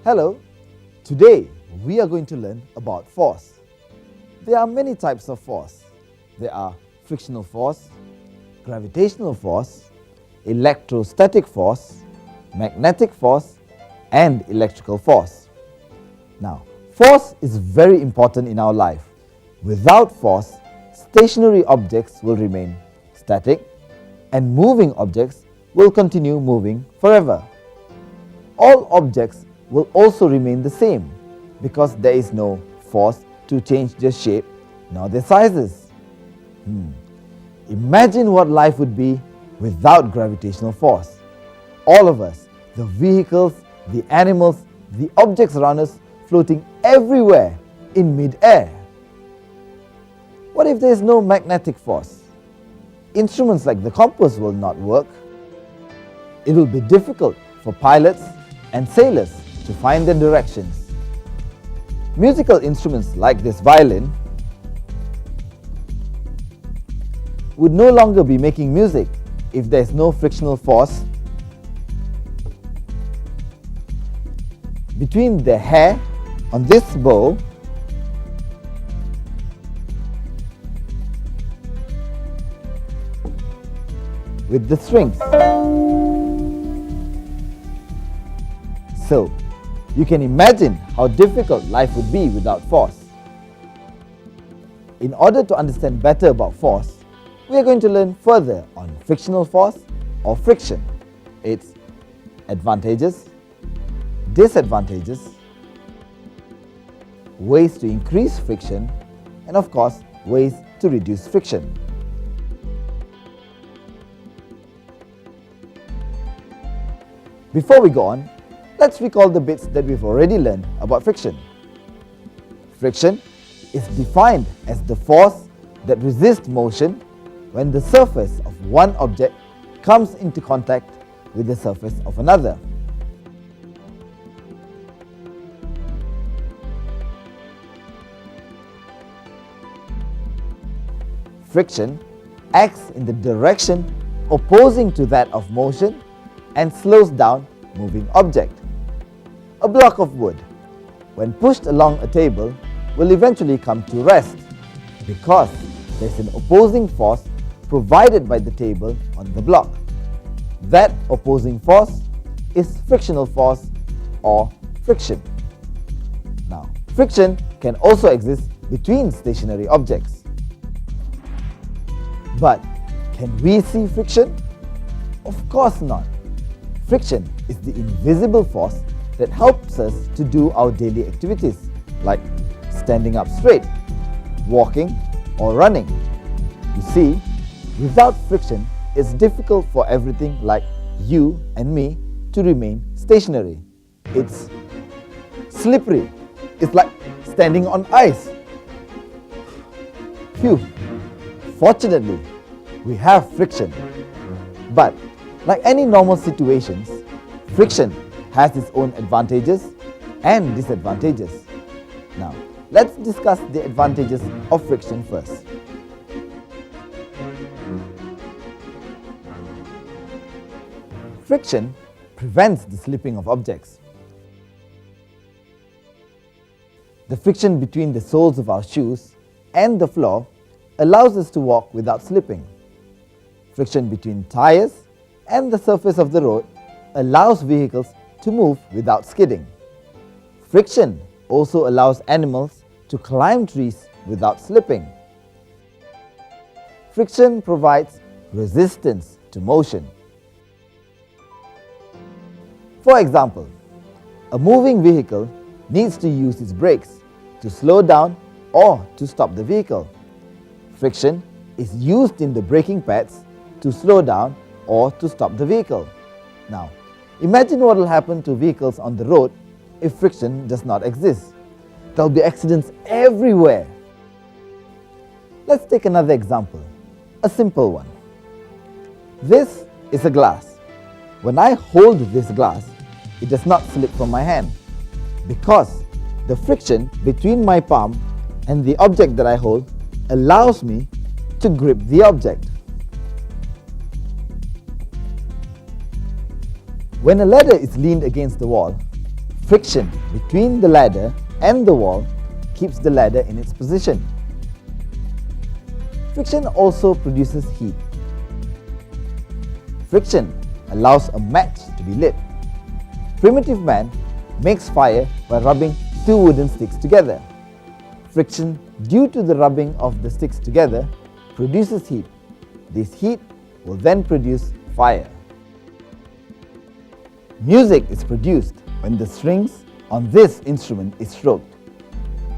Hello, today we are going to learn about force. There are many types of force. There are frictional force, gravitational force, electrostatic force, magnetic force, and electrical force. Now, force is very important in our life. Without force, stationary objects will remain static and moving objects will continue moving forever. All objects will also remain the same because there is no force to change their shape nor their sizes. Imagine what life would be without gravitational force. All of us, the vehicles, the animals, the objects around us floating everywhere in mid-air. What if there is no magnetic force? Instruments like the compass will not work. It will be difficult for pilots and sailors to find their directions. Musical instruments like this violin would no longer be making music if there is no frictional force between the hair on this bow with the strings. So, you can imagine how difficult life would be without force. In order to understand better about force, we are going to learn further on frictional force or friction, its advantages, disadvantages, ways to increase friction, and of course, ways to reduce friction. Before we go on, let's recall the bits that we've already learned about friction. Friction is defined as the force that resists motion when the surface of one object comes into contact with the surface of another. Friction acts in the direction opposing to that of motion and slows down moving object. A block of wood, when pushed along a table, will eventually come to rest because there is an opposing force provided by the table on the block. That opposing force is frictional force or friction. Now, friction can also exist between stationary objects. But can we see friction? Of course not. Friction is the invisible force that helps us to do our daily activities like standing up straight, walking or running. You see, without friction, it's difficult for everything like you and me to remain stationary. It's slippery. It's like standing on ice. Phew. Fortunately, we have friction. But like any normal situations, friction has its own advantages and disadvantages. Now, let's discuss the advantages of friction first. Friction prevents the slipping of objects. The friction between the soles of our shoes and the floor allows us to walk without slipping. Friction between tires and the surface of the road allows vehicles to move without skidding. Friction also allows animals to climb trees without slipping. Friction provides resistance to motion. For example, a moving vehicle needs to use its brakes to slow down or to stop the vehicle. Friction is used in the braking pads to slow down or to stop the vehicle. Now, Imagine what will happen to vehicles on the road if friction does not exist. There will be accidents everywhere. Let's take another example, a simple one. This is a glass. When I hold this glass, it does not slip from my hand because the friction between my palm and the object that I hold allows me to grip the object. When a ladder is leaned against the wall, friction between the ladder and the wall keeps the ladder in its position. Friction also produces heat. Friction allows a match to be lit. Primitive man makes fire by rubbing two wooden sticks together. Friction due to the rubbing of the sticks together produces heat. This heat will then produce fire. Music is produced when the strings on this instrument is stroked.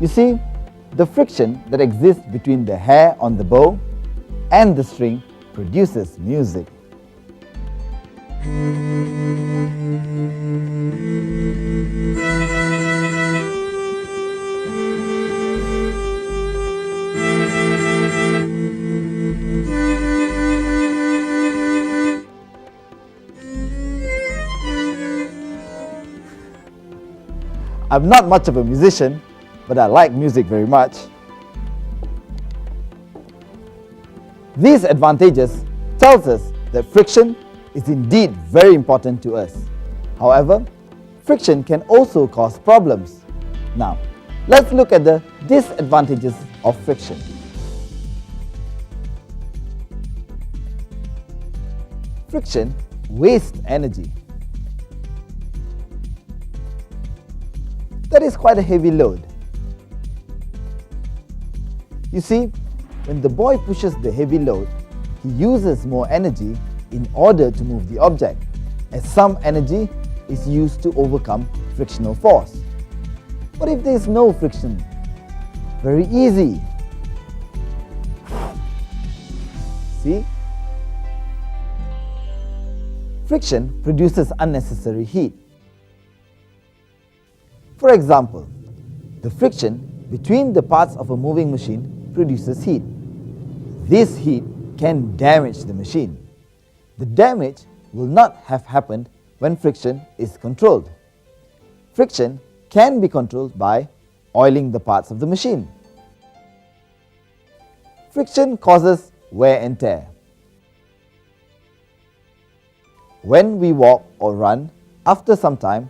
You see, the friction that exists between the hair on the bow and the string produces music. I'm not much of a musician, but I like music very much. These advantages tells us that friction is indeed very important to us. However, friction can also cause problems. Now, let's look at the disadvantages of friction. Friction wastes energy. That is quite a heavy load. You see, when the boy pushes the heavy load, he uses more energy in order to move the object, as some energy is used to overcome frictional force. What if there is no friction? Very easy. See? Friction produces unnecessary heat. For example, the friction between the parts of a moving machine produces heat. This heat can damage the machine. The damage will not have happened when friction is controlled. Friction can be controlled by oiling the parts of the machine. Friction causes wear and tear. When we walk or run, after some time,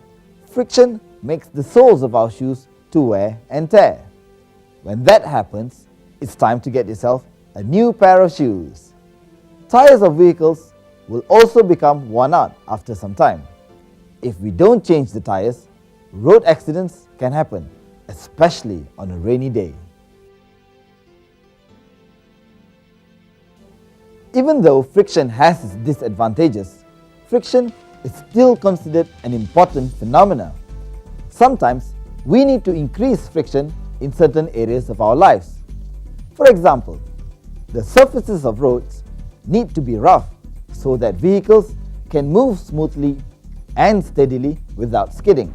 friction makes the soles of our shoes to wear and tear. When that happens, it's time to get yourself a new pair of shoes. Tires of vehicles will also become worn out after some time. If we don't change the tires, road accidents can happen, especially on a rainy day. Even though friction has its disadvantages, friction is still considered an important phenomenon. Sometimes we need to increase friction in certain areas of our lives. For example, the surfaces of roads need to be rough so that vehicles can move smoothly and steadily without skidding.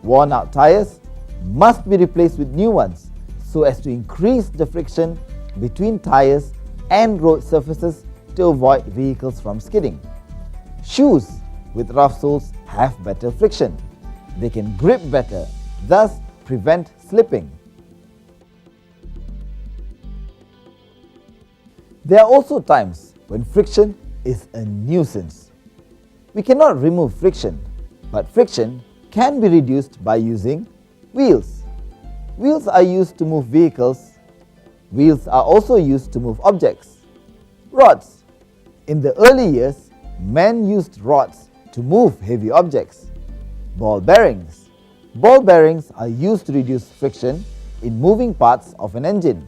Worn out tires must be replaced with new ones so as to increase the friction between tires and road surfaces to avoid vehicles from skidding. Shoes with rough soles have better friction. They can grip better, thus prevent slipping. There are also times when friction is a nuisance. We cannot remove friction, but friction can be reduced by using wheels. Wheels are used to move vehicles. Wheels are also used to move objects. Rods. In the early years, men used rods to move heavy objects. Ball bearings. Ball bearings are used to reduce friction in moving parts of an engine.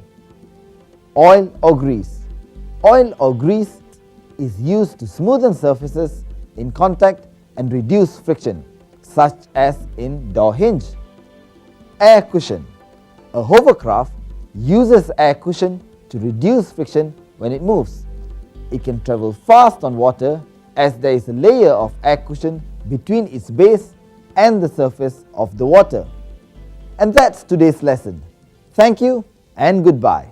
Oil or grease. Oil or grease is used to smoothen surfaces in contact and reduce friction, such as in door hinge. Air cushion. A hovercraft uses air cushion to reduce friction when it moves. It can travel fast on water as there is a layer of air cushion between its base and the surface of the water. And that's today's lesson. Thank you and goodbye.